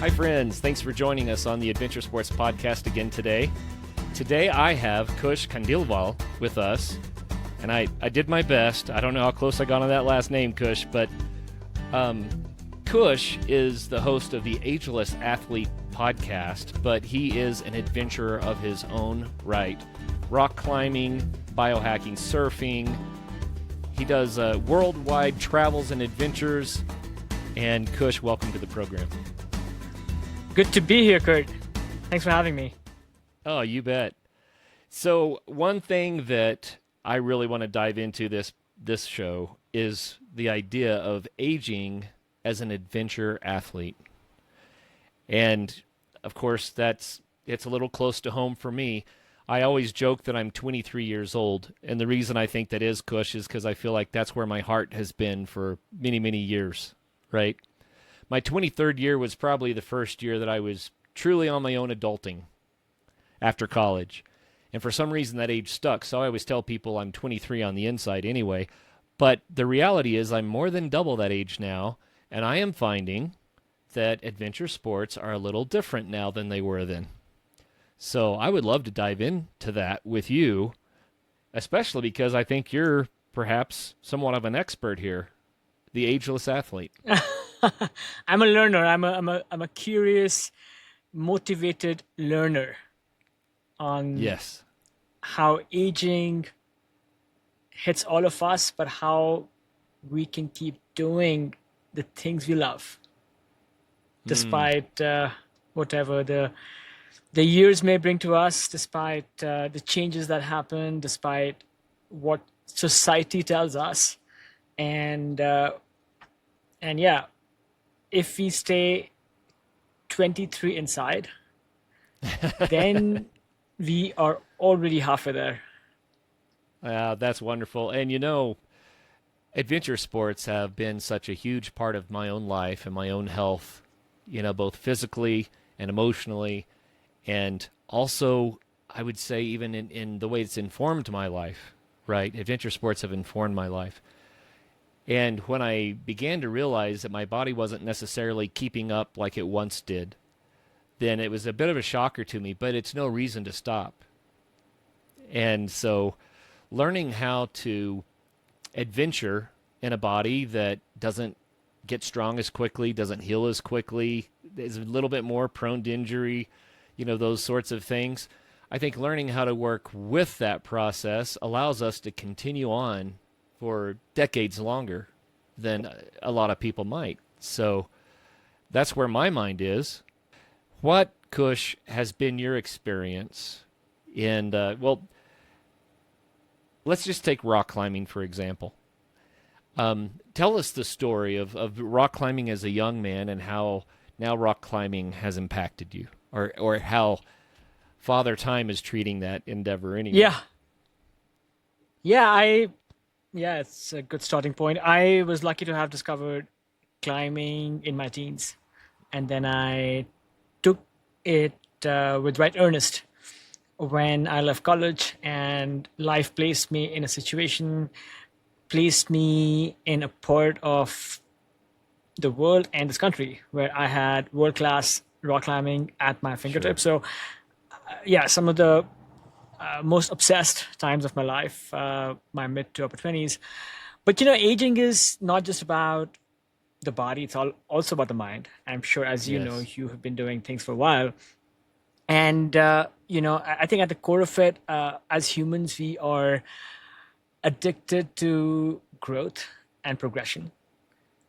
Hi, friends. Thanks for joining us on the Adventure Sports Podcast again today. Today, I have Kush Khandelwal with us, and I did my best. I don't know how close I got on that last name, Kush, but Kush is the host of the Ageless Athlete Podcast, but he is an adventurer of his own right. Rock climbing, biohacking, surfing. He does worldwide travels and adventures. And Kush, welcome to the program. Good to be here, Curt. Thanks for having me. Oh, you bet. So one thing that I really want to dive into this show is the idea of aging as an adventure athlete. And of course, it's a little close to home for me. I always joke that I'm 23 years old. And the reason I think that is, Kush, is because I feel like that's where my heart has been for many, many years, right? My 23rd year was probably the first year that I was truly on my own adulting after college. And for some reason that age stuck. So I always tell people I'm 23 on the inside anyway. But the reality is I'm more than double that age now. And I am finding that adventure sports are a little different now than they were then. So I would love to dive into that with you, especially because I think you're perhaps somewhat of an expert here, the ageless athlete. I'm a learner. I'm a curious, motivated learner on how aging hits all of us, but how we can keep doing the things we love, despite whatever the years may bring to us, despite the changes that happen, despite what society tells us, and yeah. If we stay 23 inside, then we are already halfway there. That's wonderful. And you know, adventure sports have been such a huge part of my own life and my own health, you know, both physically and emotionally. And also, I would say even in the way it's informed my life, right? Adventure sports have informed my life. And when I began to realize that my body wasn't necessarily keeping up like it once did, then it was a bit of a shocker to me, but it's no reason to stop. And so learning how to adventure in a body that doesn't get strong as quickly, doesn't heal as quickly, is a little bit more prone to injury, you know, those sorts of things. I think learning how to work with that process allows us to continue on for decades longer than a lot of people might. So that's where my mind is. What, Kush, has been your experience in, well, let's just take rock climbing, for example. Tell us the story of rock climbing as a young man and how now rock climbing has impacted you, or how Father Time is treating that endeavor anyway. Yeah, it's a good starting point. I was lucky to have discovered climbing in my teens. And then I took it with right earnest when I left college, and life placed me in a situation, placed me in a part of the world and this country where I had world-class rock climbing at my fingertips. Sure. So, some of the most obsessed times of my life, my mid to upper 20s. But, you know, aging is not just about the body. It's also about the mind. I'm sure, as you know, you have been doing things for a while. And, I think at the core of it, as humans, we are addicted to growth and progression.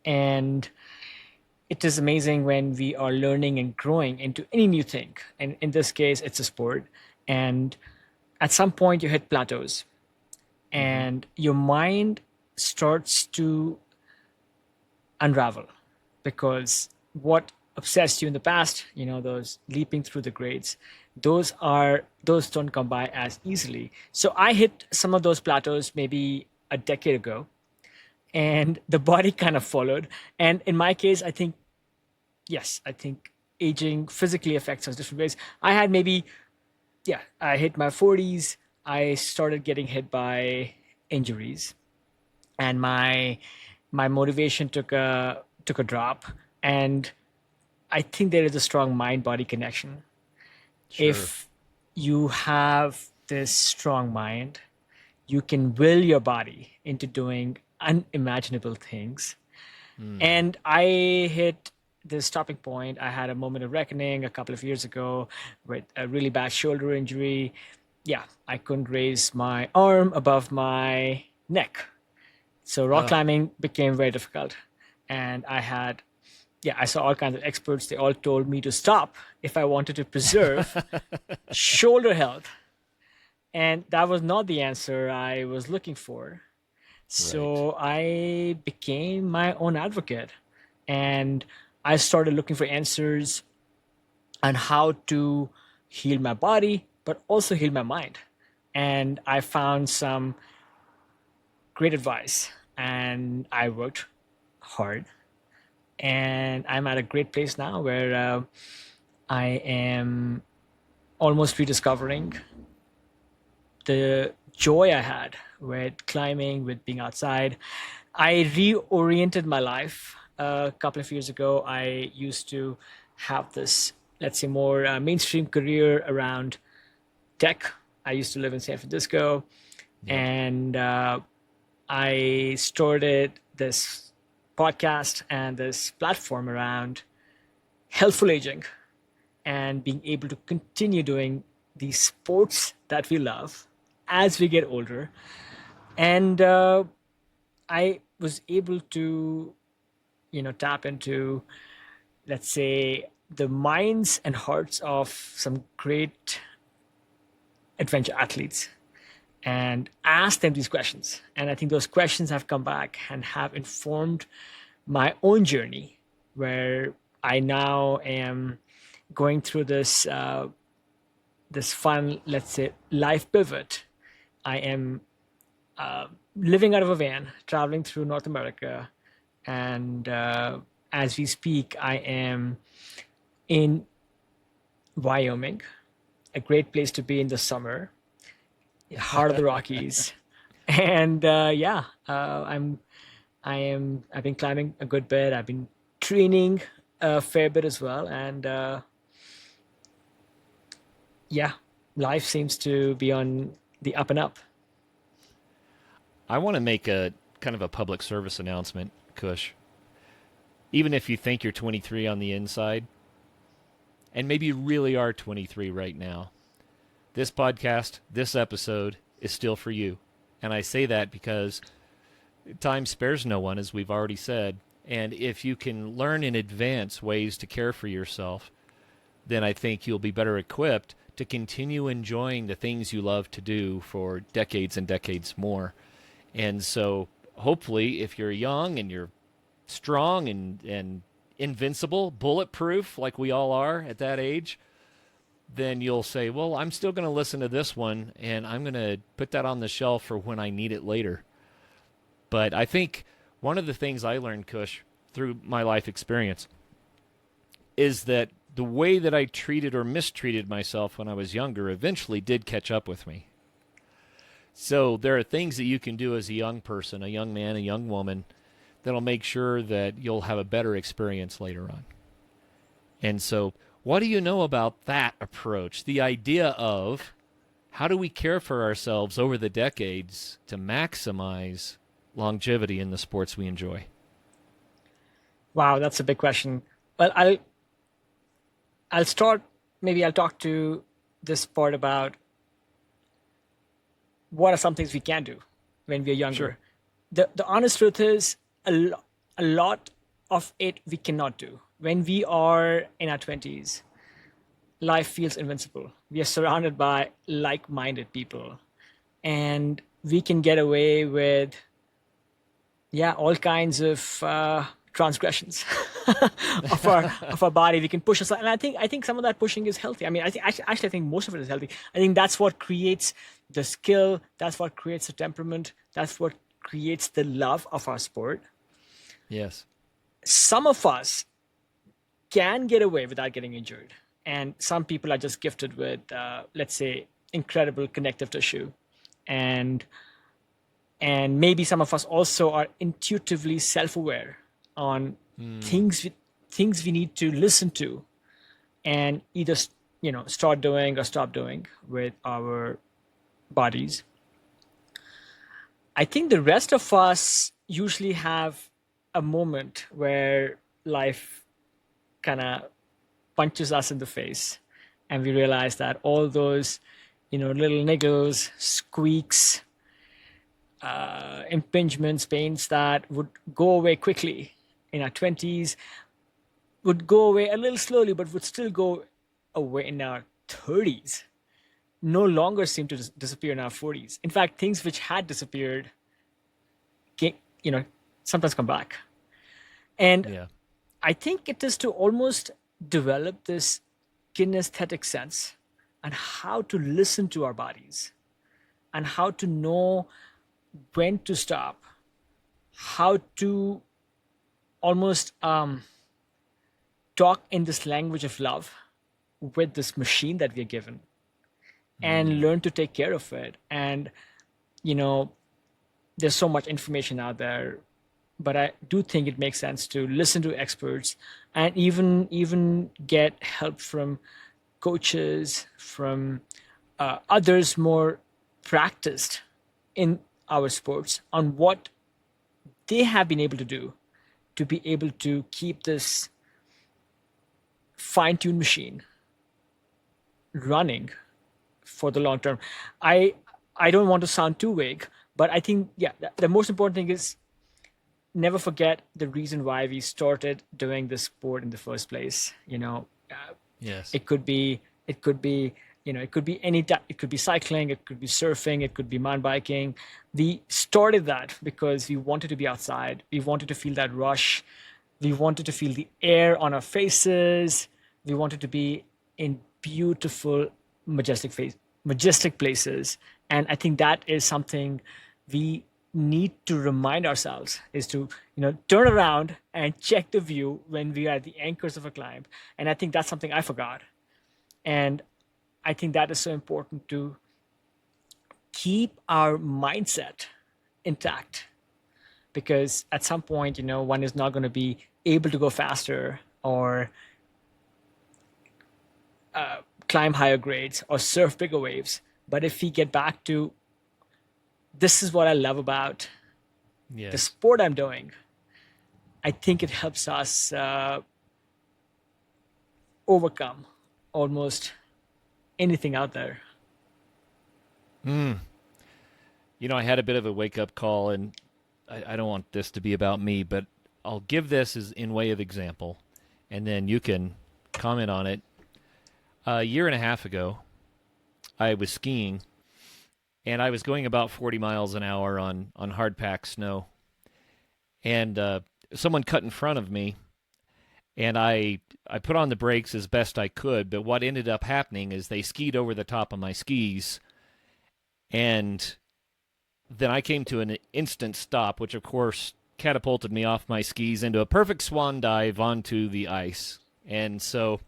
And it is amazing when we are learning and growing into any new thing. And in this case, it's a sport. And at some point you hit plateaus and your mind starts to unravel, because what obsessed you in the past, you know, those leaping through the grades, those don't come by as easily. So I hit some of those plateaus maybe a decade ago, and the body kind of followed. And in my case, I think aging physically affects us different ways. I had maybe I hit my 40s. I started getting hit by injuries, and my motivation took a drop. And I think there is a strong mind-body connection. Sure. If you have this strong mind, you can will your body into doing unimaginable things. Mm. And I hit this stopping point. I had a moment of reckoning a couple of years ago with a really bad shoulder injury. Yeah, I couldn't raise my arm above my neck. So rock Oh, climbing became very difficult. And I saw all kinds of experts. They all told me to stop if I wanted to preserve shoulder health. And that was not the answer I was looking for. right. So I became my own advocate and I started looking for answers on how to heal my body, but also heal my mind. And I found some great advice and I worked hard. And I'm at a great place now where I am almost rediscovering the joy I had with climbing, with being outside. I reoriented my life a couple of years ago. I used to have this, let's say, more mainstream career around tech. I used to live in San Francisco, Yep. and I started this podcast and this platform around healthful aging and being able to continue doing the sports that we love as we get older. And I was able to, tap into, let's say, the minds and hearts of some great adventure athletes and ask them these questions. And I think those questions have come back and have informed my own journey, where I now am going through this fun, let's say, life pivot. I am living out of a van, traveling through North America, and as we speak, I am in Wyoming, a great place to be in the summer, heart of the Rockies, and I've been climbing a good bit. I've been training a fair bit as well, and yeah, life seems to be on the up and up. I want to make a kind of a public service announcement, Kush. Even if you think you're 23 on the inside, and maybe you really are 23 right now, this podcast, this episode is still for you. And I say that because time spares no one, as we've already said. And if you can learn in advance ways to care for yourself, then I think you'll be better equipped to continue enjoying the things you love to do for decades and decades more. And so hopefully, if you're young and you're strong and invincible, bulletproof, like we all are at that age, then you'll say, well, I'm still going to listen to this one and I'm going to put that on the shelf for when I need it later. But I think one of the things I learned, Kush, through my life experience is that the way that I treated or mistreated myself when I was younger eventually did catch up with me. So there are things that you can do as a young person, a young man, a young woman, that'll make sure that you'll have a better experience later on. And so what do you know about that approach? The idea of how do we care for ourselves over the decades to maximize longevity in the sports we enjoy? Wow, that's a big question. Well, I'll start. Maybe I'll talk to this part about what are some things we can do when we're Sure. younger. The honest truth is a lot of it we cannot do. When we are in our 20s, life feels invincible. We are surrounded by like-minded people, and we can get away with all kinds of transgressions of our body. We can push aside, and I think some of that pushing is healthy. I mean, I think most of it is healthy. I think that's what creates the skill. That's what creates the temperament. That's what creates the love of our sport. Yes. Some of us can get away without getting injured, and some people are just gifted with, let's say, incredible connective tissue, and maybe some of us also are intuitively self-aware on things things we need to listen to and either start doing or stop doing with our bodies. I think the rest of us usually have a moment where life kind of punches us in the face and we realize that all those little niggles, squeaks, impingements, pains that would go away quickly in our 20s would go away a little slowly, but would still go away in our 30s, no longer seem to disappear in our 40s. In fact, things which had disappeared, you know, sometimes come back. And Yeah. I think it is to almost develop this kinesthetic sense and how to listen to our bodies and how to know when to stop, how to almost talk in this language of love with this machine that we're given and learn to take care of it. And, there's so much information out there, but I do think it makes sense to listen to experts and even get help from coaches, from others more practiced in our sports on what they have been able to do to be able to keep this fine-tuned machine running for the long term. I don't want to sound too vague, but I think the most important thing is never forget the reason why we started doing this sport in the first place. Yes. It could be it could be any it could be cycling, it could be surfing, it could be mountain biking. We started that because we wanted to be outside, we wanted to feel that rush, we wanted to feel the air on our faces, we wanted to be in beautiful majestic places. And I think that is something we need to remind ourselves, is to turn around and check the view when we are at the anchors of a climb. And I think that's something I forgot. And I think that is so important to keep our mindset intact, because at some point, one is not going to be able to go faster or climb higher grades or surf bigger waves. But if we get back to, this is what I love about the Yes. sport I'm doing, I think it helps us overcome almost anything out there. I had a bit of a wake up call, and I don't want this to be about me, but I'll give this as in way of example, and then you can comment on it. A year and a half ago, I was skiing, and I was going about 40 miles an hour on hard packed snow, and someone cut in front of me, and I put on the brakes as best I could, but what ended up happening is they skied over the top of my skis, and then I came to an instant stop, which of course catapulted me off my skis into a perfect swan dive onto the ice. And so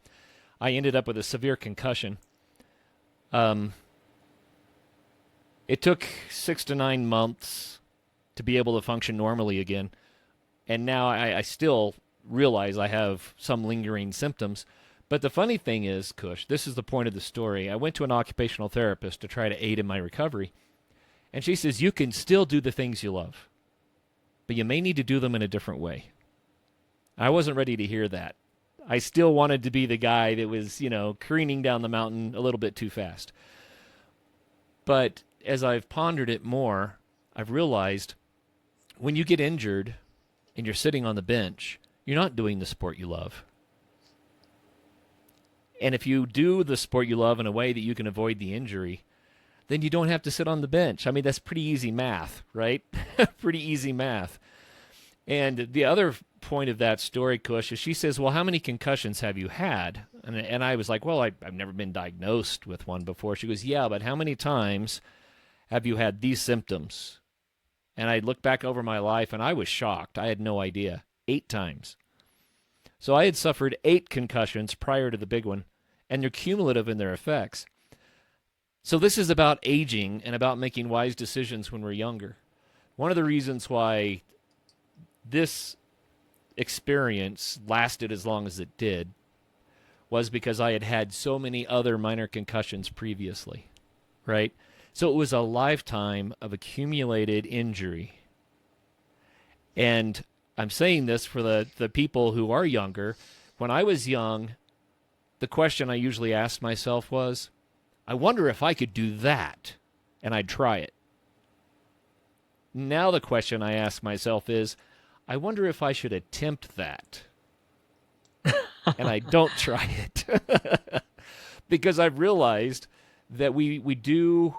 I ended up with a severe concussion. It took 6 to 9 months to be able to function normally again. And now I still realize I have some lingering symptoms. But the funny thing is, Kush, this is the point of the story. I went to an occupational therapist to try to aid in my recovery. And she says, you can still do the things you love, but you may need to do them in a different way. I wasn't ready to hear that. I still wanted to be the guy that was, careening down the mountain a little bit too fast. But as I've pondered it more, I've realized when you get injured and you're sitting on the bench, you're not doing the sport you love. And if you do the sport you love in a way that you can avoid the injury, then you don't have to sit on the bench. I mean, that's pretty easy math, right? Pretty easy math. And the other point of that story, Kush, is she says, well, how many concussions have you had? And I was like, well, I've never been diagnosed with one before. She goes, yeah, but how many times have you had these symptoms? And I looked back over my life, and I was shocked. I had no idea. 8 times. So I had suffered 8 concussions prior to the big one, and they're cumulative in their effects. So this is about aging and about making wise decisions when we're younger. One of the reasons why this experience lasted as long as it did was because I had had so many other minor concussions previously, right? So it was a lifetime of accumulated injury. And I'm saying this for the people who are younger. When I was young, the question I usually asked myself was, I wonder if I could do that, and I'd try it. Now the question I ask myself is, I wonder if I should attempt that, and I don't try it. Because I've realized that we do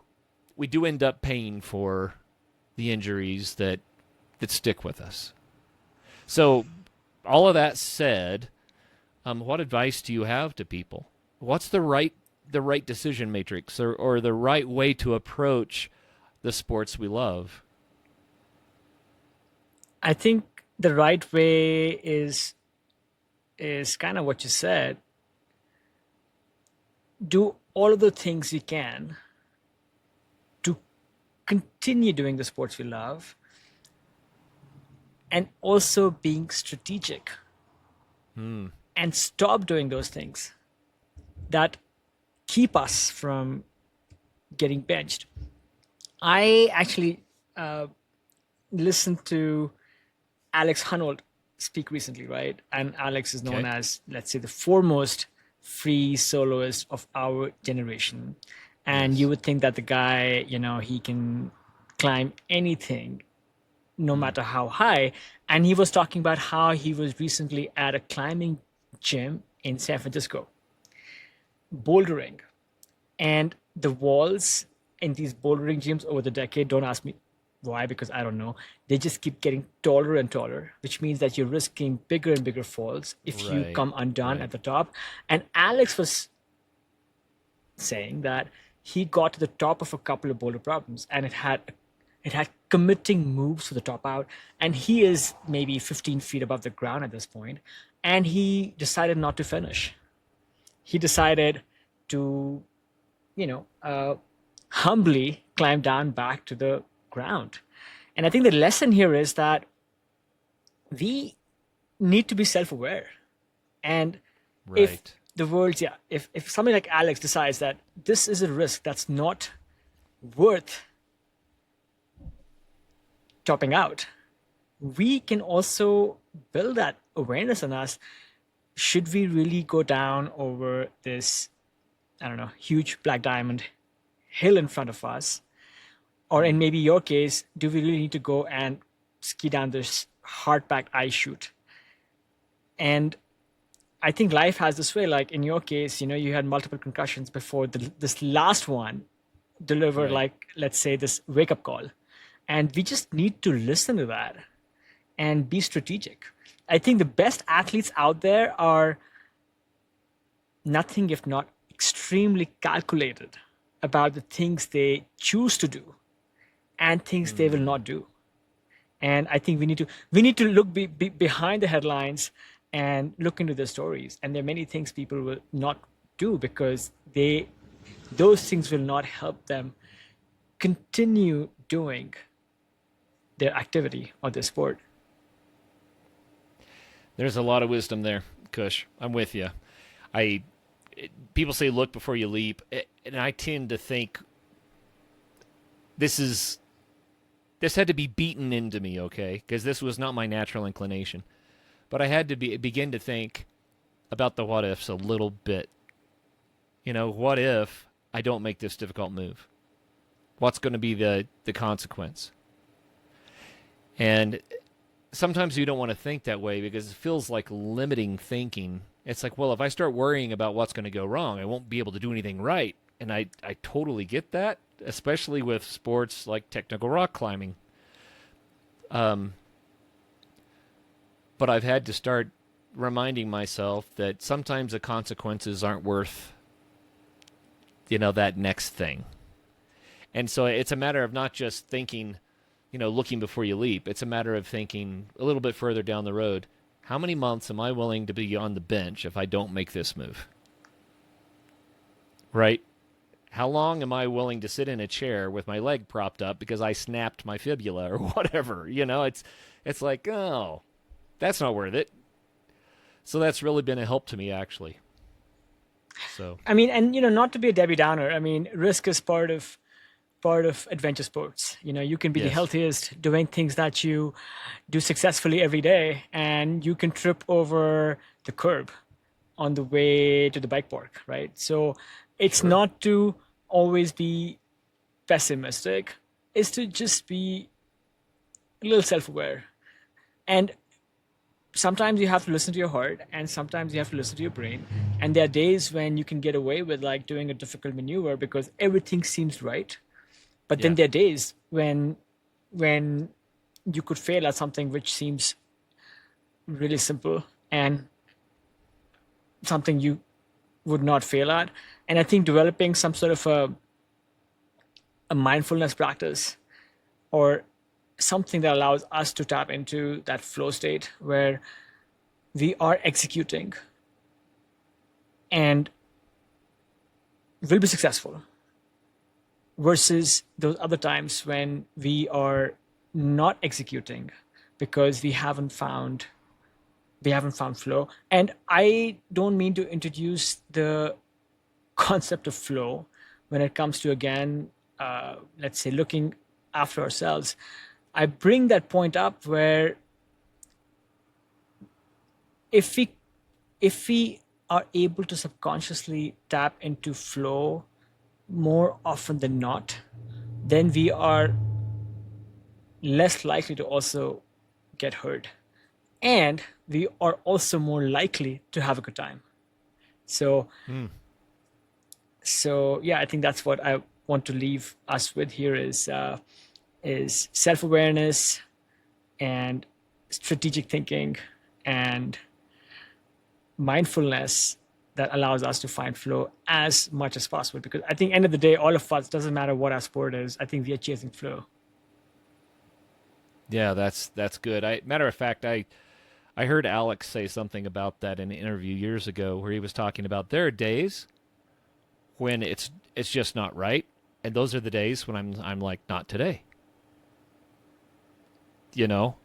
end up paying for the injuries that stick with us. So all of that said, what advice do you have to people? What's the right decision matrix or the right way to approach the sports we love? I think the right way is kind of what you said. Do all of the things you can to continue doing the sports we love, and also being strategic. And stop doing those things that keep us from getting benched. I actually listened to Alex Honnold speak recently, right? And Alex is known as, let's say, the foremost free soloist of our generation. And you would think that the guy, he can climb anything, no matter how high. And he was talking about how he was recently at a climbing gym in San Francisco, bouldering. And the walls in these bouldering gyms over the decade, don't ask me why, because I don't know, they just keep getting taller and taller, which means that you're risking bigger and bigger falls if you come undone at the top. And Alex was saying that he got to the top of a couple of boulder problems, and it had committing moves to the top out, and he is maybe 15 feet above the ground at this point, and he decided not to finish. He decided to, humbly climb down back to the ground. And I think the lesson here is that we need to be self-aware. And if the world, if somebody like Alex decides that this is a risk that's not worth topping out, we can also build that awareness in us. Should we really go down over this, huge black diamond hill in front of us? Or in maybe your case, do we really need to go and ski down this hard-packed ice chute? And I think life has this way, like in your case, you had multiple concussions before this last one delivered, like, let's say, this wake-up call. And we just need to listen to that and be strategic. I think the best athletes out there are nothing if not extremely calculated about the things they choose to do and things they will not do. And I think we need to look behind the headlines and look into their stories. And there are many things people will not do because those things will not help them continue doing their activity or their sport. There's a lot of wisdom there, Kush. I'm with you. People say look before you leap, and I tend to think this had to be beaten into me, okay? Because this was not my natural inclination. But I had to begin to think about the what ifs a little bit. What if I don't make this difficult move? What's going to be the consequence? And sometimes you don't want to think that way because it feels like limiting thinking. It's like, well, if I start worrying about what's going to go wrong, I won't be able to do anything right. And I totally get that, especially with sports like technical rock climbing. But I've had to start reminding myself that sometimes the consequences aren't worth, that next thing. And so it's a matter of not just thinking, looking before you leap. It's a matter of thinking a little bit further down the road. How many months am I willing to be on the bench if I don't make this move? Right? How long am I willing to sit in a chair with my leg propped up because I snapped my fibula or whatever? It's like, oh, That's not worth it. So that's really been a help to me, actually. So, I mean, and not to be a Debbie Downer. I mean, risk is part of adventure sports. You can be the yes. healthiest doing things that you do successfully every day, and you can trip over the curb on the way to the bike park, right? So it's Sure. not to always be pessimistic, it's to just be a little self-aware. And sometimes you have to listen to your heart, and sometimes you have to listen to your brain. And there are days when you can get away with like doing a difficult maneuver because everything seems right. But then Yeah. there are days when you could fail at something which seems really simple and something you would not fail at. And I think developing some sort of a mindfulness practice or something that allows us to tap into that flow state where we are executing and will be successful versus those other times when we are not executing because we haven't found flow. And I don't mean to introduce the concept of flow when it comes to, again, let's say, looking after ourselves. I bring that point up where if we are able to subconsciously tap into flow more often than not, then we are less likely to also get hurt. And we are also more likely to have a good time. So, yeah, I think that's what I want to leave us with here is self-awareness and strategic thinking and mindfulness that allows us to find flow as much as possible. Because I think end of the day, all of us, doesn't matter what our sport is, I think we are chasing flow. Yeah, that's good. Matter of fact, I heard Alex say something about that in an interview years ago where he was talking about there are days when it's just not right, and those are the days when I'm like, not today. You know?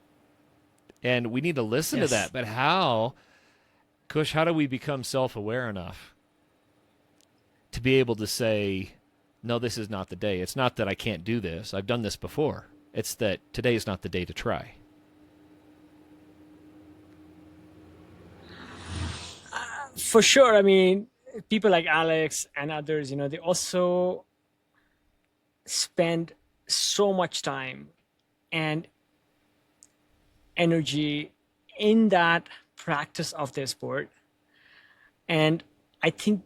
And we need to listen to Yes. that. But how, Kush, how do we become self-aware enough to be able to say, no, this is not the day. It's not that I can't do this. I've done this before. It's that today is not the day to try. For sure. I mean, people like Alex and others, they also spend so much time and energy in that practice of their sport. And I think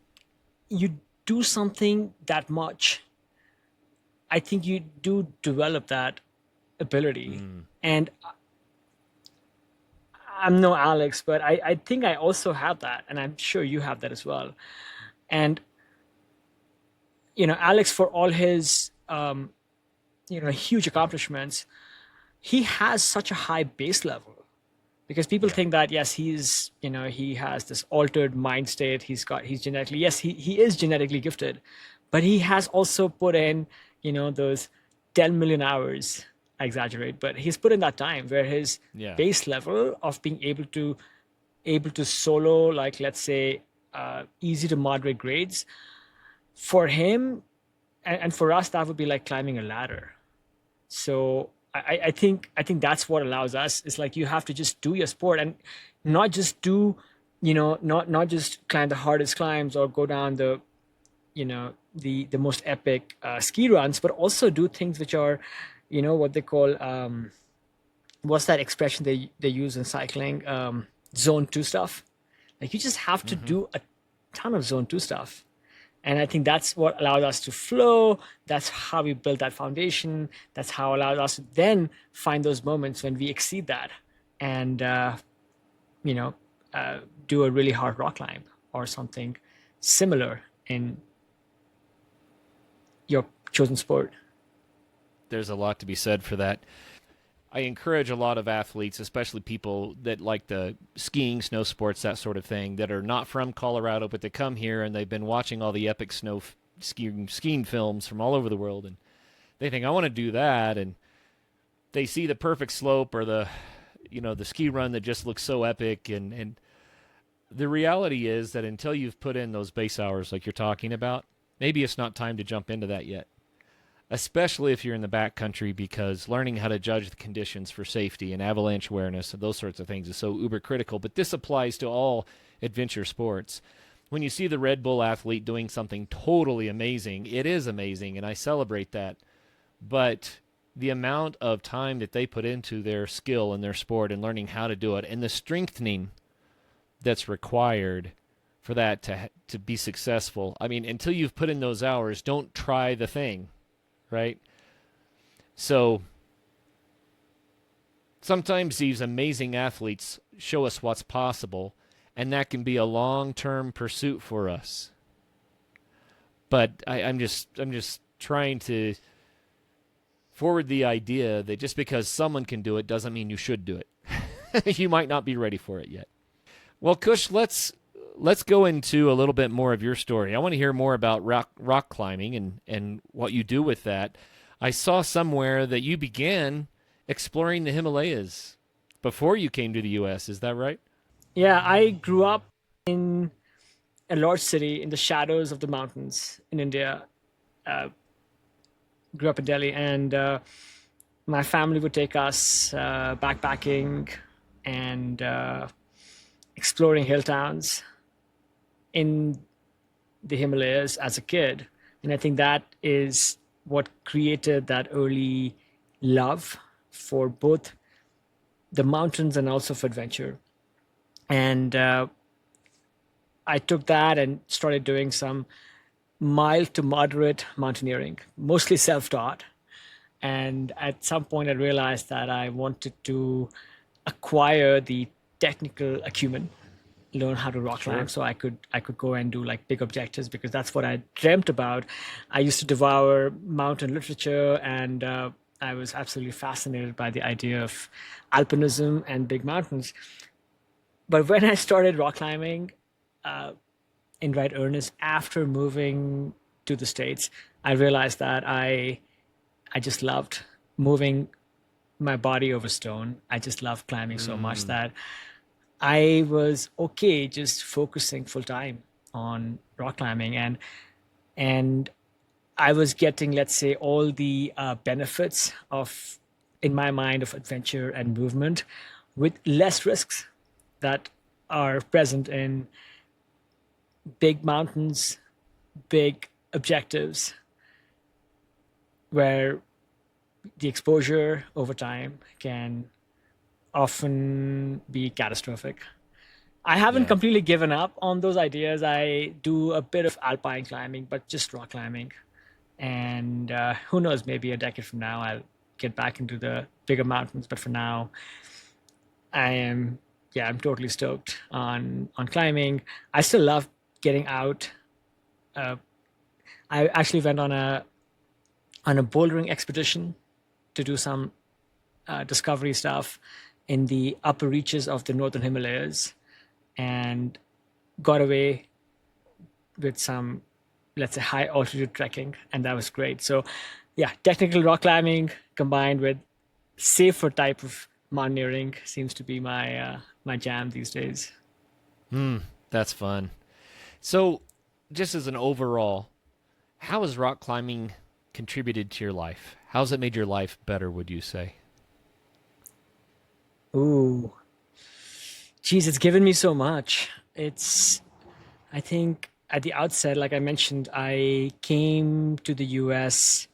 you do something that much, I think you do develop that ability. And I'm no Alex, but I think I also have that. And I'm sure you have that as well. And, Alex, for all his, huge accomplishments, he has such a high base level because people Yeah. think that, yes, he has this altered mind state. He's genetically, yes, he is genetically gifted, but he has also put in, those 10 million hours. I exaggerate, but he's put in that time where his Yeah. base level of being able to solo, like, let's say, easy to moderate grades for him, and for us, that would be like climbing a ladder. So I think that's what allows us. It's like you have to just do your sport and not just do, not just climb the hardest climbs or go down the most epic ski runs, but also do things which are, what they call, what's that expression they use in cycling, zone 2 stuff. Like you just have to do a ton of zone 2 stuff. And I think that's what allowed us to flow. That's how we built that foundation. That's how it allowed us to then find those moments when we exceed that and, you know, do a really hard rock climb or something similar in your chosen sport. There's a lot to be said for that. I encourage a lot of athletes, especially people that like the skiing, snow sports, that sort of thing, that are not from Colorado, but they come here and they've been watching all the epic skiing films from all over the world, and they think, I want to do that, and they see the perfect slope or the the ski run that just looks so epic. And the reality is that until you've put in those base hours like you're talking about, maybe it's not time to jump into that yet, especially if you're in the backcountry, because learning how to judge the conditions for safety and avalanche awareness and those sorts of things is so uber critical. But this applies to all adventure sports. When you see the Red Bull athlete doing something totally amazing, it is amazing, and I celebrate that. But the amount of time that they put into their skill and their sport and learning how to do it, and the strengthening that's required for that to be successful. I mean, until you've put in those hours, don't try the thing, right? So sometimes these amazing athletes show us what's possible, and that can be a long-term pursuit for us. But I'm just trying to forward the idea that just because someone can do it doesn't mean you should do it. You might not be ready for it yet. Well, Kush, let's go into a little bit more of your story. I want to hear more about rock climbing and what you do with that. I saw somewhere that you began exploring the Himalayas before you came to the U.S. Is that right? Yeah, I grew up in a large city in the shadows of the mountains in India. Grew up in Delhi, and my family would take us backpacking and exploring hill towns in the Himalayas as a kid. And I think that is what created that early love for both the mountains and also for adventure. And I took that and started doing some mild to moderate mountaineering, mostly self-taught. And at some point, I realized that I wanted to acquire the technical acumen, learn how to rock climb, so I could go and do like big objectives, because that's what I dreamt about. I used to devour mountain literature, and I was absolutely fascinated by the idea of alpinism and big mountains. But when I started rock climbing in right earnest after moving to the States, I realized that I just loved moving my body over stone. I just loved climbing so much that I was okay just focusing full time on rock climbing, and I was getting, let's say, all the benefits of, in my mind, of adventure and movement with less risks that are present in big mountains, big objectives, where the exposure over time can often be catastrophic. I haven't completely given up on those ideas. I do a bit of alpine climbing, but just rock climbing. And who knows, maybe a decade from now, I'll get back into the bigger mountains. But for now, I'm totally stoked on climbing. I still love getting out. I actually went on a bouldering expedition to do some discovery stuff in the upper reaches of the northern Himalayas, and got away with some, let's say, high altitude trekking, and that was great. So yeah, technical rock climbing combined with safer type of mountaineering seems to be my jam these days. That's fun. So just as an overall, how has rock climbing contributed to your life? How's it made your life better, would you say? Ooh, geez, it's given me so much. I think at the outset, like I mentioned, I came to the US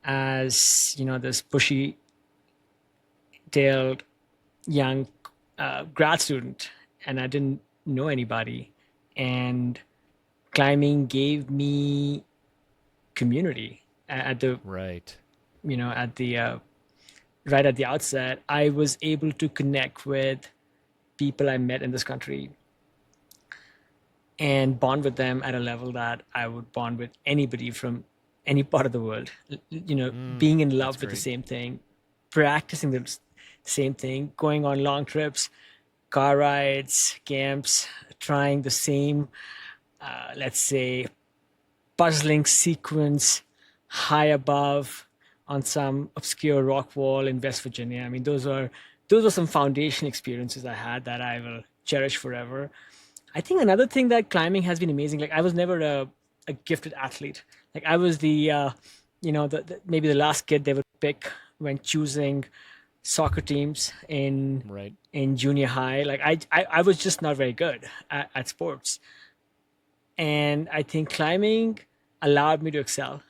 as, this bushy-tailed young grad student, and I didn't know anybody. And climbing gave me community at the right right at the outset. I was able to connect with people I met in this country and bond with them at a level that I would bond with anybody from any part of the world. Being in love with the same thing, practicing the same thing, going on long trips, car rides, camps, trying the same, let's say, puzzling sequence high above on some obscure rock wall in West Virginia. I mean, those are those were some foundation experiences I had that I will cherish forever. I think another thing that climbing has been amazing. Like I was never a gifted athlete. Like I was the maybe the last kid they would pick when choosing soccer teams Right. in junior high. Like I was just not very good at sports, and I think climbing allowed me to excel.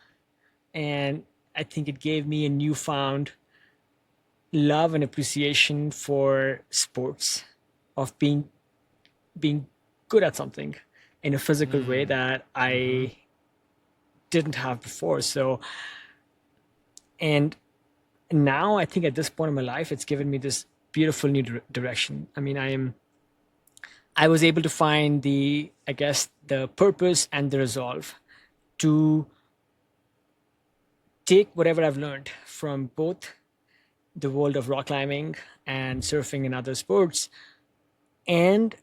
And I think it gave me a newfound love and appreciation for sports, of being good at something in a physical way that Mm-hmm. I didn't have before. So, and now I think at this point in my life, it's given me this beautiful new direction. I mean, I was able to find I guess, the purpose and the resolve to take whatever I've learned from both the world of rock climbing and surfing and other sports, and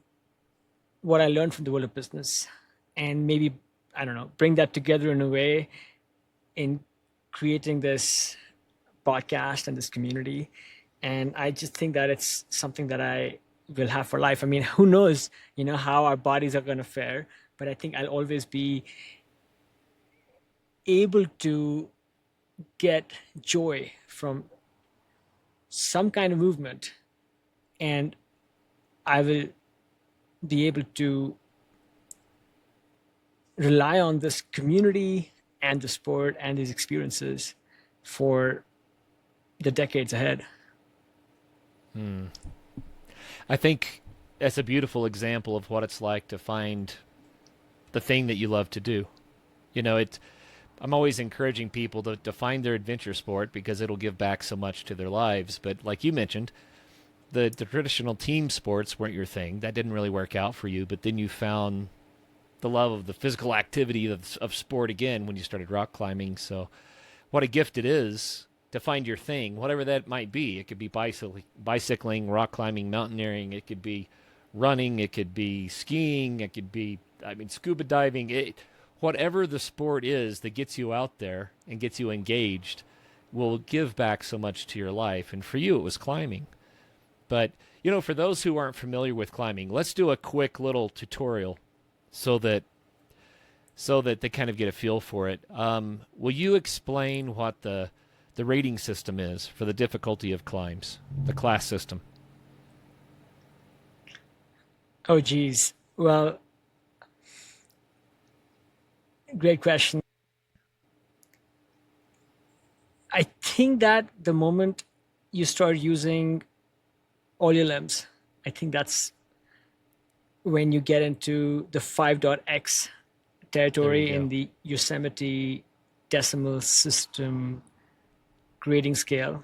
what I learned from the world of business, and maybe, I don't know, bring that together in a way in creating this podcast and this community. And I just think that it's something that I will have for life. I mean, who knows, how our bodies are going to fare, but I think I'll always be able to get joy from some kind of movement, and I will be able to rely on this community and the sport and these experiences for the decades ahead. I think that's a beautiful example of what it's like to find the thing that you love to do. You know, I'm always encouraging people to find their adventure sport because it'll give back so much to their lives. But like you mentioned, the traditional team sports weren't your thing. That didn't really work out for you. But then you found the love of the physical activity of sport again when you started rock climbing. So what a gift it is to find your thing, whatever that might be. It could be bicycling, rock climbing, mountaineering. It could be running. It could be skiing. It could be, I mean, scuba diving. Whatever the sport is that gets you out there and gets you engaged will give back so much to your life. And for you, it was climbing. But, for those who aren't familiar with climbing, let's do a quick little tutorial so that they kind of get a feel for it. Will you explain what the rating system is for the difficulty of climbs, the class system? Oh, geez. Well, great question. I think that the moment you start using all your limbs, I think that's when you get into the 5.x There you territory in go. the Yosemite decimal system grading scale.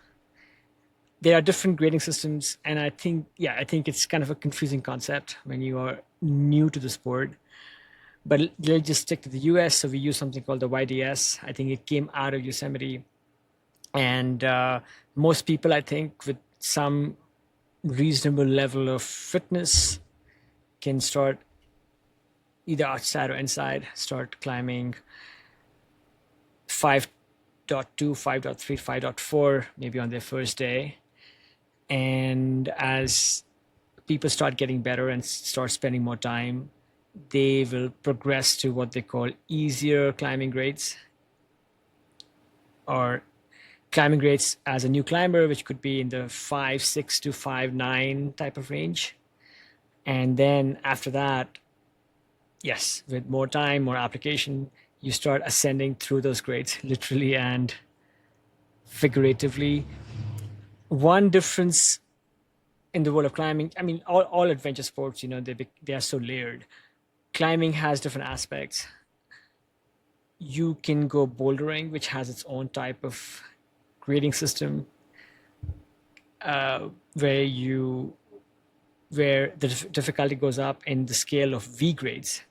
There are different grading systems, and I think it's kind of a confusing concept when you are new to the sport. But let's just stick to the US. So we use something called the YDS. I think it came out of Yosemite. And most people, I think, with some reasonable level of fitness can start either outside or inside, start climbing 5.2, 5.3, 5.4, maybe on their first day. And as people start getting better and start spending more time, they will progress to what they call easier climbing grades, or climbing grades as a new climber, which could be in the 5.6 to 5.9 type of range. And then after that, yes, with more time, more application, you start ascending through those grades, literally and figuratively. One difference in the world of climbing, I mean, all adventure sports, they are so layered. Climbing has different aspects. You can go bouldering, which has its own type of grading system, where the difficulty goes up in the scale of V grades,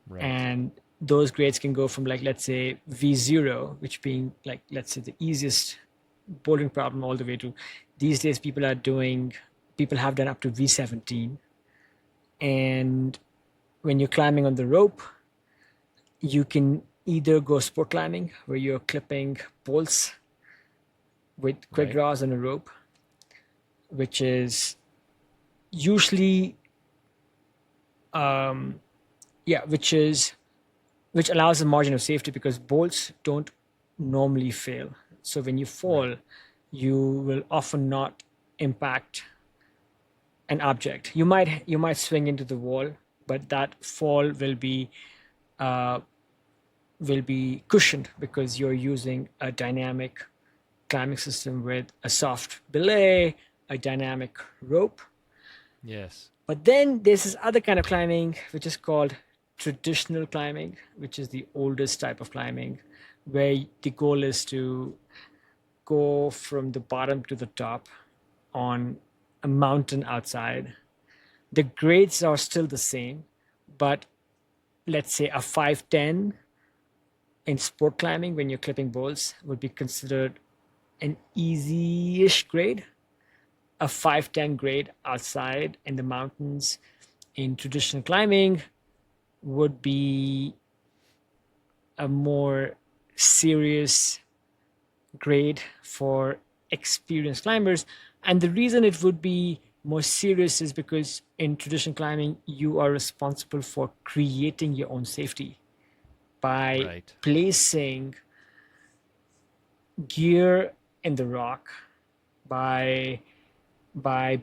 Right. and those grades can go from, like, let's say V0, which being, like, let's say the easiest bouldering problem, all the way to, these days people have done up to V17. And when you're climbing on the rope, you can either go sport climbing, where you're clipping poles with quick Right. draws on a rope, which is usually, yeah, which allows a margin of safety because bolts don't normally fail. So when you fall, Right. you will often not impact an object. You might swing into the wall, but that fall will be cushioned because you're using a dynamic climbing system with a soft belay, a dynamic rope. Yes. But then there's this other kind of climbing, which is called traditional climbing, which is the oldest type of climbing, where the goal is to go from the bottom to the top on a mountain outside. The grades are still the same, but let's say a 510 in sport climbing, when you're clipping bolts, would be considered an easy-ish grade. A 510 grade outside in the mountains in traditional climbing would be a more serious grade for experienced climbers. And the reason it would be more serious is because in traditional climbing, you are responsible for creating your own safety by Right. placing gear in the rock, by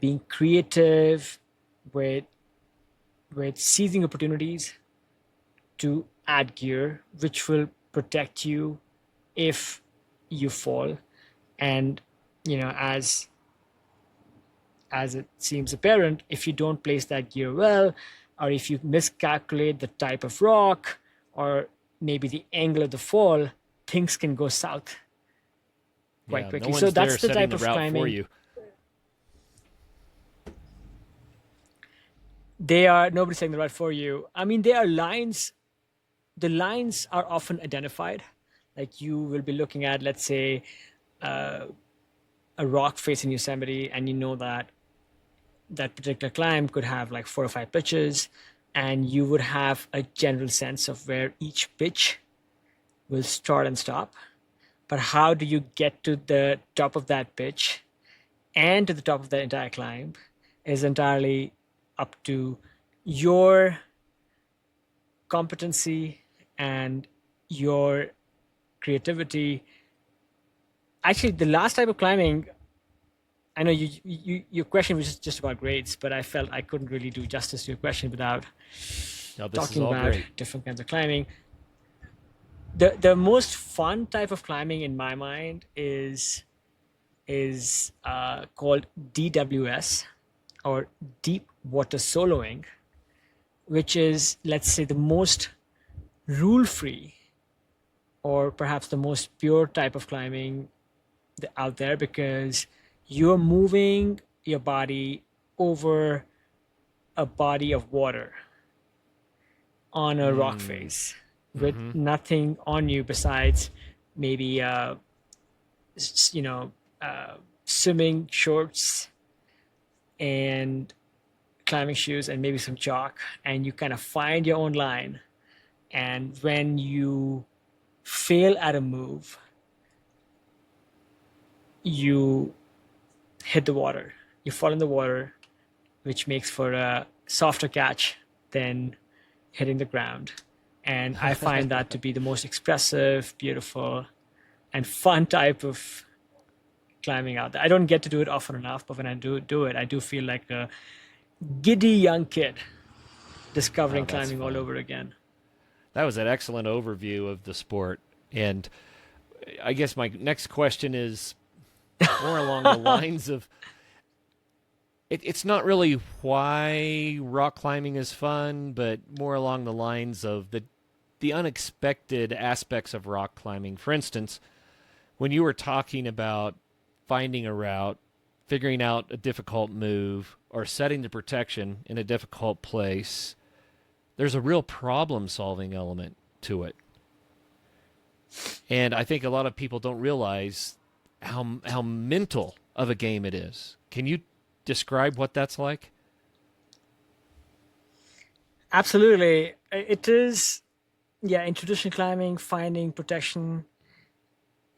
being creative with seizing opportunities to add gear, which will protect you if you fall. And as it seems apparent, if you don't place that gear well, or if you miscalculate the type of rock, or maybe the angle of the fall, things can go south quite Yeah. No quickly. So one's that's there the setting type the of route for climbing. you. They are nobody's saying the right for you. I mean, there are lines. The lines are often identified. Like you will be looking at, let's say, a rock face in Yosemite, and you know that that particular climb could have like 4 or 5 pitches, and you would have a general sense of where each pitch will start and stop. But how do you get to the top of that pitch and to the top of the entire climb is entirely up to your competency and your creativity. Actually, the last type of climbing, I know your question was just about grades, but I felt I couldn't really do justice to your question without No, this is talking all about great. different kinds of climbing. The most fun type of climbing in my mind is called DWS, or deep water soloing, which is, let's say, the most rule free, or perhaps the most pure type of climbing out there, because you're moving your body over a body of water on a rock Mm. face with Mm-hmm. nothing on you besides maybe you know swimming shorts and climbing shoes and maybe some chalk, and you kind of find your own line. And when you fail at a move, you hit the water, you fall in the water, which makes for a softer catch than hitting the ground. And I find that to be the most expressive, beautiful, and fun type of climbing out there. I don't get to do it often enough, but when I do it, I do feel like a giddy young kid Oh, discovering that's climbing all fun. over again. That was an excellent overview of the sport. And I guess my next question is more along the lines of it's not really why rock climbing is fun, but more along the lines of the unexpected aspects of rock climbing. For instance, when you were talking about finding a route, figuring out a difficult move, or setting the protection in a difficult place, there's a real problem solving element to it. And I think a lot of people don't realize how mental of a game it is. Can you describe what that's like? Absolutely. It is, yeah, in traditional climbing, finding protection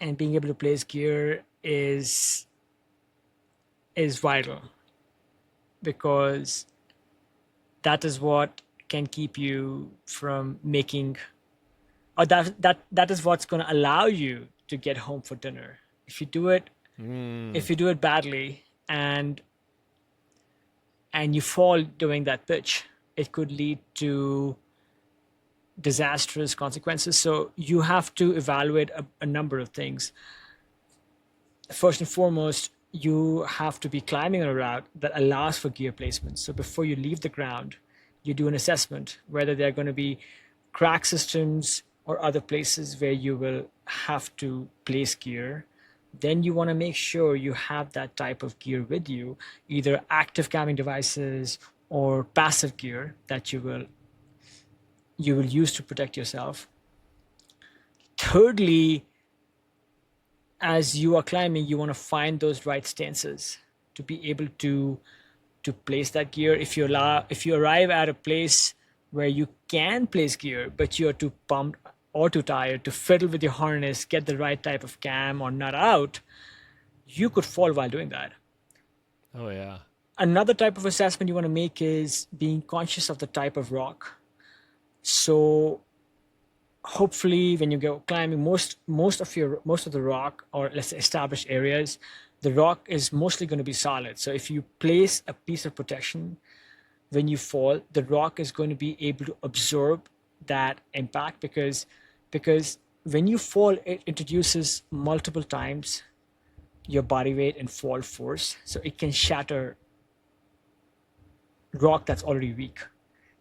and being able to place gear is vital, because that is what can keep you from making, or that is what's going to allow you to get home for dinner. If you do it, Mm. if you do it badly, and you fall doing that pitch, it could lead to disastrous consequences. So you have to evaluate a number of things. First and foremost, you have to be climbing on a route that allows for gear placement. So before you leave the ground, you do an assessment whether there are going to be crack systems or other places where you will have to place gear. Then you want to make sure you have that type of gear with you, either active camming devices or passive gear that you will use to protect yourself. Thirdly, as you are climbing, you want to find those right stances to be able to place that gear. If you arrive at a place where you can place gear, but you're too pumped or too tired to fiddle with your harness, get the right type of cam or nut out, you could fall while doing that. Oh yeah. Another type of assessment you want to make is being conscious of the type of rock. So hopefully when you go climbing, most of the rock, or let's say established areas, the rock is mostly going to be solid. So if you place a piece of protection when you fall, the rock is going to be able to absorb that impact, because when you fall, it introduces multiple times your body weight and fall force, so it can shatter rock that's already weak.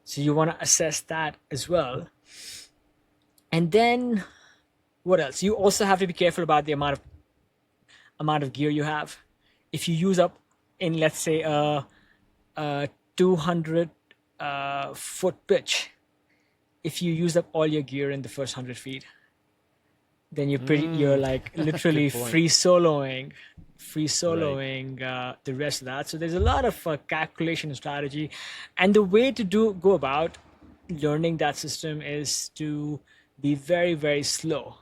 So you want to assess that as well. And then what else? You also have to be careful about the amount of gear you have. If you use up in, let's say, a 200 foot pitch, if you use up all your gear in the first 100 feet, then you're like literally Good point. free soloing Right. the rest of that. So there's a lot of calculation and strategy, and the way to go about learning that system is to be very, very slow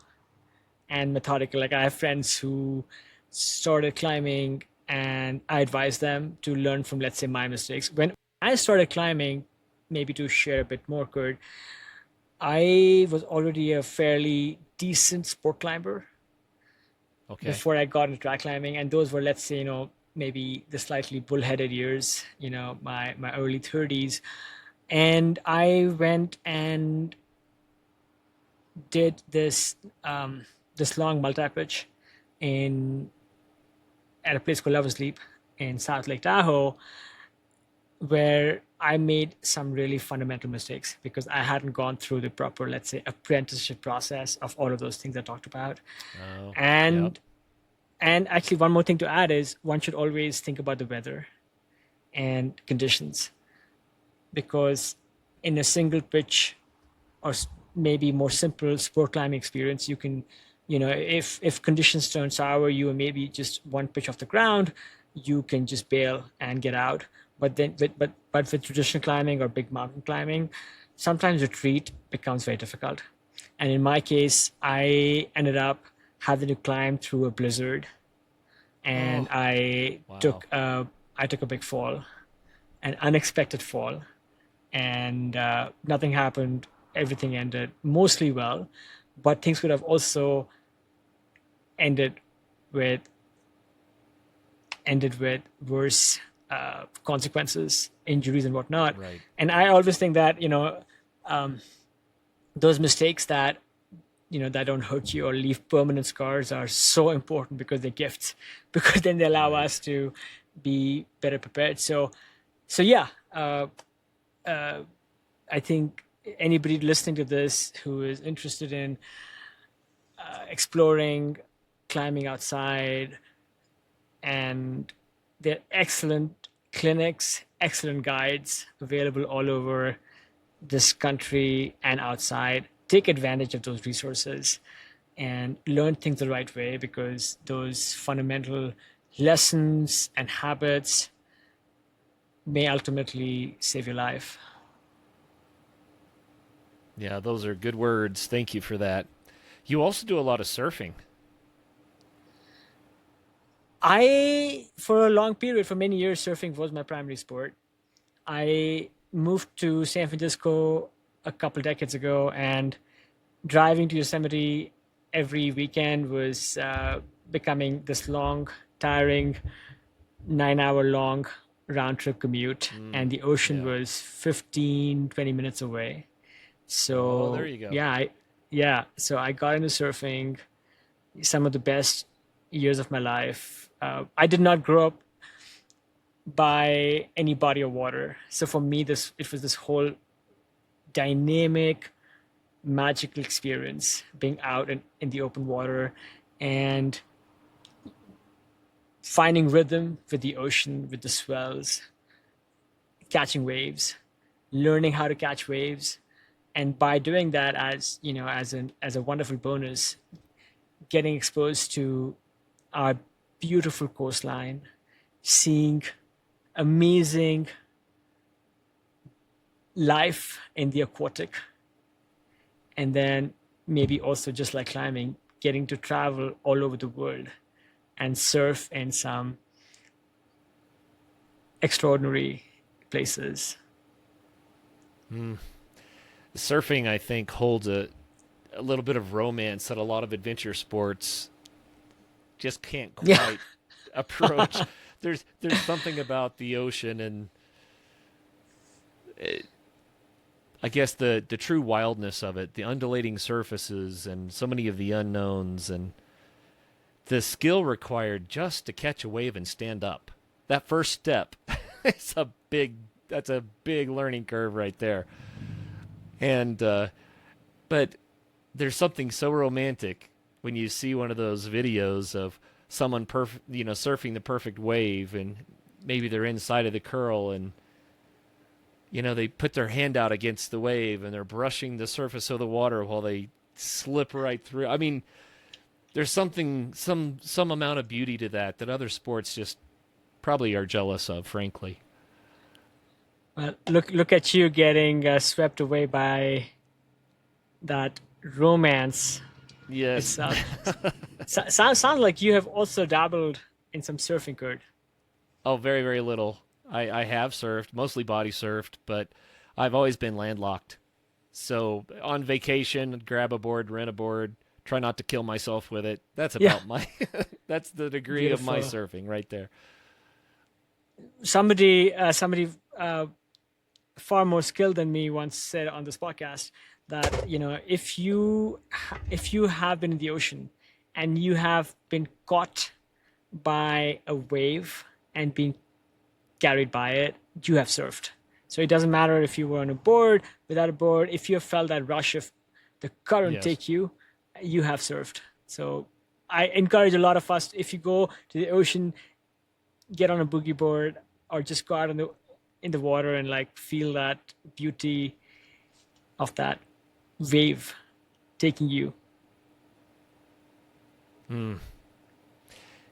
and methodical. Like, I have friends who started climbing, and I advise them to learn from, let's say, my mistakes. When I started climbing, maybe to share a bit more, Kurt, I was already a fairly decent sport climber Okay. before I got into track climbing, and those were, let's say, maybe the slightly bullheaded years, my early 30s, and I went and did this long multi pitch in at a place called Lovers Leap in South Lake Tahoe, where I made some really fundamental mistakes because I hadn't gone through the proper, let's say, apprenticeship process of all of those things I talked about. Oh. Yep. And and actually, one more thing to add is one should always think about the weather and conditions, because in a single pitch, or maybe more simple sport climbing experience, you can, if conditions turn sour, you are maybe just one pitch off the ground, you can just bail and get out. But then, but with traditional climbing or big mountain climbing, sometimes retreat becomes very difficult. And in my case, I ended up having to climb through a blizzard, and Oh. I Wow. took a big fall, an unexpected fall, and nothing happened. Everything ended mostly well, but things could have also ended with worse consequences, injuries, and whatnot. Right. And I always think that um, those mistakes that don't hurt you or leave permanent scars are so important, because they're gifts, because then they allow Right. us to be better prepared. So yeah, I think anybody listening to this who is interested in exploring climbing outside, and there are excellent clinics, excellent guides available all over this country and outside. Take advantage of those resources and learn things the right way, because those fundamental lessons and habits may ultimately save your life. Yeah, those are good words. Thank you for that. You also do a lot of surfing. For a long period, for many years, surfing was my primary sport. I moved to San Francisco a couple decades ago, and driving to Yosemite every weekend was becoming this long, tiring, 9 hour long round trip commute. And the ocean Yeah. was 15, 20 minutes away. Oh, there So, you go. so I got into surfing, some of the best years of my life. I did not grow up by any body of water. So for me, it was this whole dynamic, magical experience being out in the open water and finding rhythm with the ocean, with the swells, catching waves, learning how to catch waves. And by doing that, as you know, as a wonderful bonus, getting exposed to our beautiful coastline, seeing amazing life in the aquatic, and then maybe also just like climbing, getting to travel all over the world and surf in some extraordinary places. Surfing, I think, holds a little bit of romance that a lot of adventure sports just can't Yeah. quite approach. There's something about the ocean and I guess the true wildness of it, the undulating surfaces and so many of the unknowns and the skill required just to catch a wave and stand up. That first step is that's a big learning curve right there. And but there's something so romantic when you see one of those videos of someone surfing the perfect wave and maybe they're inside of the curl and they put their hand out against the wave and they're brushing the surface of the water while they slip right through. I mean, there's some amount of beauty to that other sports just probably are jealous of, frankly. Well, look at you getting swept away by that romance Yes. itself. Sounds like you have also dabbled in some surfing, Kurt. Oh, very, very little. I have surfed, mostly body surfed, but I've always been landlocked. So on vacation, grab a board, rent a board, try not to kill myself with it. That's Yeah, about my that's the degree of my beautiful. surfing right there. Somebody far more skilled than me once said on this podcast that if you have been in the ocean and you have been caught by a wave and being carried by it, you have surfed. So it doesn't matter if you were on a board, without a board, if you have felt that rush of the current Yes. take you, you have surfed. So I encourage a lot of us, if you go to the ocean, get on a boogie board or just go out in the water and like feel that beauty of that wave taking you.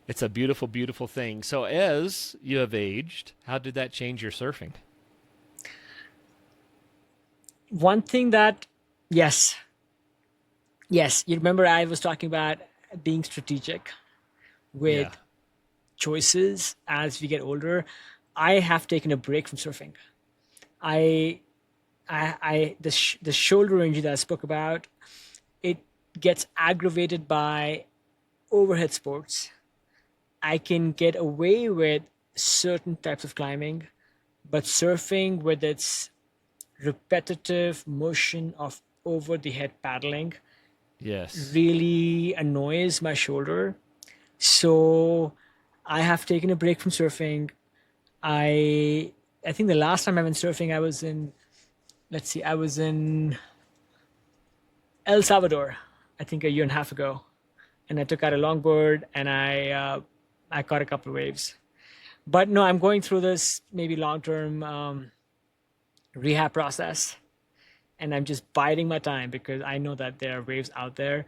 It's a beautiful, beautiful thing. So as you have aged, how did that change your surfing? One thing that, yes, yes, you remember I was talking about being strategic with Yeah. choices as we get older. I have taken a break from surfing. I, the shoulder injury that I spoke about, it gets aggravated by overhead sports. I can get away with certain types of climbing, but surfing with its repetitive motion of over the head paddling Yes. really annoys my shoulder. So I have taken a break from surfing. I think the last time I went surfing, I was in, let's see, I was in El Salvador, I think a year and a half ago, and I took out a longboard and I caught a couple of waves. But no, I'm going through this maybe long term rehab process, and I'm just biding my time because I know that there are waves out there,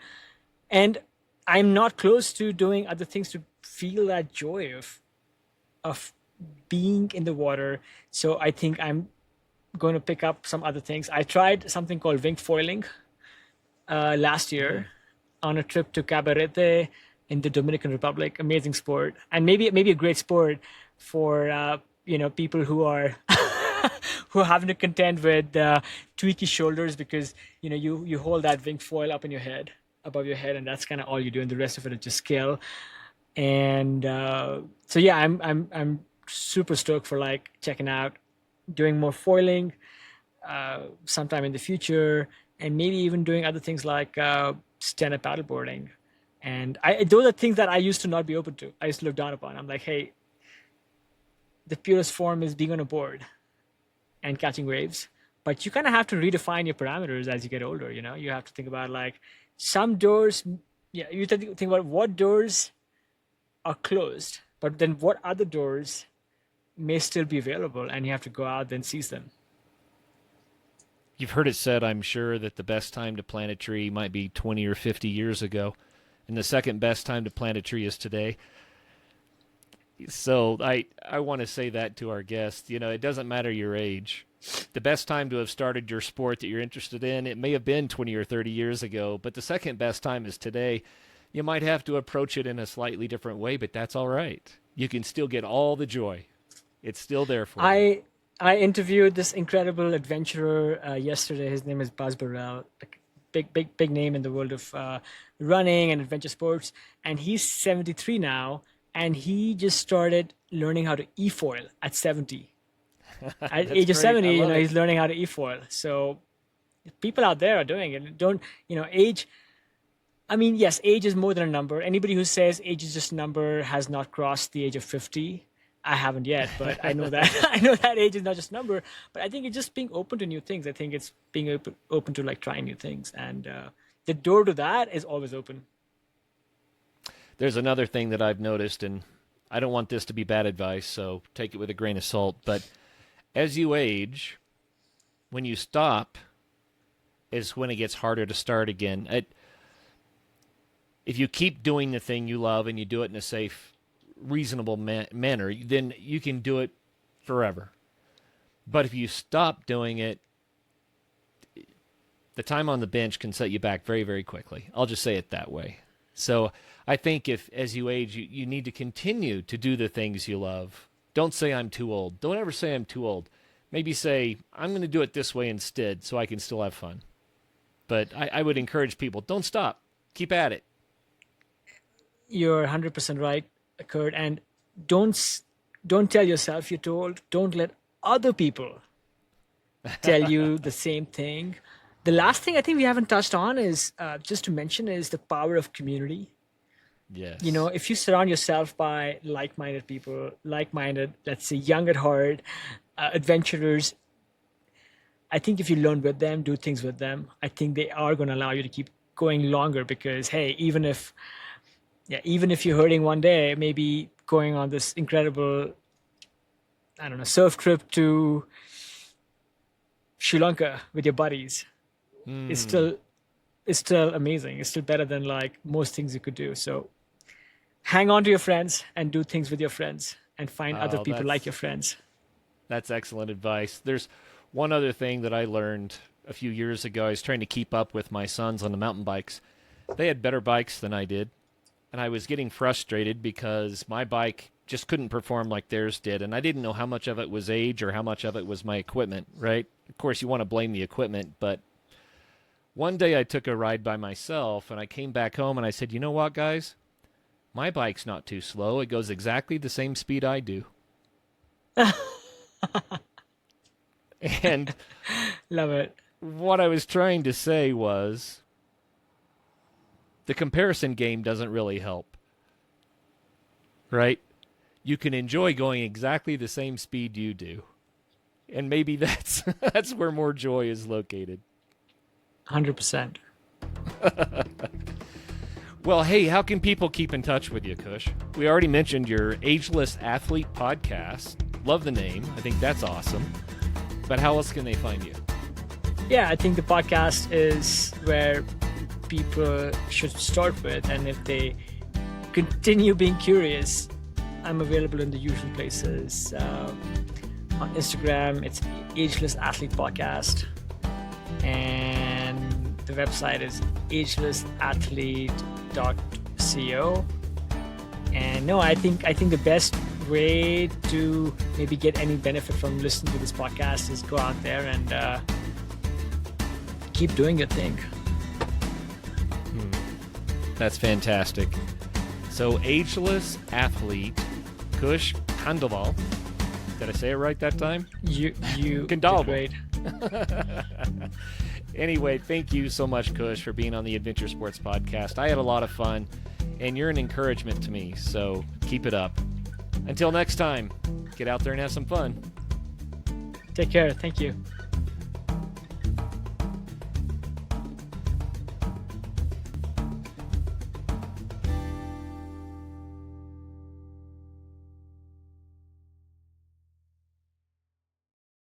and I'm not close to doing other things to feel that joy of being in the water. So I think I'm going to pick up some other things. I tried something called wing foiling last year on a trip to Cabarete. in the Dominican Republic. Amazing sport, and maybe a great sport for people who are who are having to contend with tweaky shoulders, because you hold that wing foil up in your head, above your head, and that's kind of all you do, and the rest of it is just skill. And so yeah, I'm super stoked for like checking out, doing more foiling sometime in the future, and maybe even doing other things like stand-up paddleboarding. And those are things that I used to not be open to. I used to look down upon. I'm like, hey, the purest form is being on a board and catching waves. But you kind of have to redefine your parameters as you get older. You have to think about like some doors. Yeah, you have to think about what doors are closed, but then what other doors may still be available, and you have to go out and seize them. You've heard it said, I'm sure, that the best time to plant a tree might be 20 or 50 years ago, and the second best time to plant a tree is today. So I want to say that to our guests. It doesn't matter your age. The best time to have started your sport that you're interested in, it may have been 20 or 30 years ago, but the second best time is today. You might have to approach it in a slightly different way, but that's all right. You can still get all the joy. It's still there for you. I interviewed this incredible adventurer yesterday. His name is Buzz Burrell, big name in the world of running and adventure sports. And he's 73 now, and he just started learning how to e-foil at 70. At age of 70, he's learning how to e-foil. So people out there are doing it. Don't, age. I mean, yes, age is more than a number. Anybody who says age is just a number has not crossed the age of 50. I haven't yet, but I know that I know that age is not just a number. But I think it's just being open to new things. I think it's being open to like trying new things, and the door to that is always open. There's another thing that I've noticed, and I don't want this to be bad advice, so take it with a grain of salt. But as you age, when you stop, is when it gets harder to start again. If you keep doing the thing you love and you do it in a safe, reasonable manner, then you can do it forever. But if you stop doing it, the time on the bench can set you back very, very quickly. I'll just say it that way. So I think if, as you age, you need to continue to do the things you love. Don't say I'm too old. Don't ever say I'm too old. Maybe say, I'm going to do it this way instead so I can still have fun. But I would encourage people, don't stop. Keep at it. You're 100% right, Curt. And don't tell yourself you're too old. Don't let other people tell you the same thing. The last thing I think we haven't touched on is just to mention is the power of community. Yes. If you surround yourself by like-minded people, let's say young at heart, adventurers, I think if you learn with them, do things with them, I think they are going to allow you to keep going longer, because, hey, even if you're hurting one day, maybe going on this incredible, surf trip to Sri Lanka with your buddies, it's still amazing. It's still better than like most things you could do. So hang on to your friends and do things with your friends and find other people like your friends. That's excellent advice. There's one other thing that I learned a few years ago. I was trying to keep up with my sons on the mountain bikes. They had better bikes than I did. And I was getting frustrated because my bike just couldn't perform like theirs did. And I didn't know how much of it was age or how much of it was my equipment, right? Of course, you want to blame the equipment. But one day I took a ride by myself and I came back home and I said, you know what, guys? My bike's not too slow. It goes exactly the same speed I do. And love it. What I was trying to say was, the comparison game doesn't really help, right? You can enjoy going exactly the same speed you do. And maybe that's where more joy is located. 100%. Well, hey, how can people keep in touch with you, Kush? We already mentioned your Ageless Athlete Podcast. Love the name. I think that's awesome. But how else can they find you? Yeah, I think the podcast is where people should start with, and if they continue being curious, I'm available in the usual places. On Instagram, it's Ageless Athlete Podcast, and the website is agelessathlete.co. And no, I think the best way to maybe get any benefit from listening to this podcast is go out there and keep doing your thing. That's fantastic. So, Ageless Athlete, Kush Khandelwal. Did I say it right that time? You did Khandelwal. great. Anyway, thank you so much, Kush, for being on the Adventure Sports Podcast. I had a lot of fun, and you're an encouragement to me, so keep it up. Until next time, get out there and have some fun. Take care. Thank you.